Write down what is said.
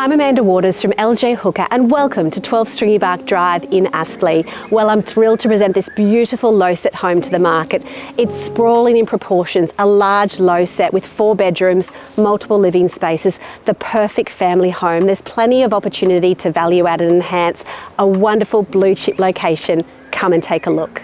I'm Amanda Waters from LJ Hooker and welcome to 12 Stringybark Drive in Aspley. Well, I'm thrilled to present this beautiful lowset home to the market. It's sprawling in proportions, a large lowset with 4 bedrooms, multiple living spaces, the perfect family home. There's plenty of opportunity to value add and enhance, a wonderful blue chip location. Come and take a look.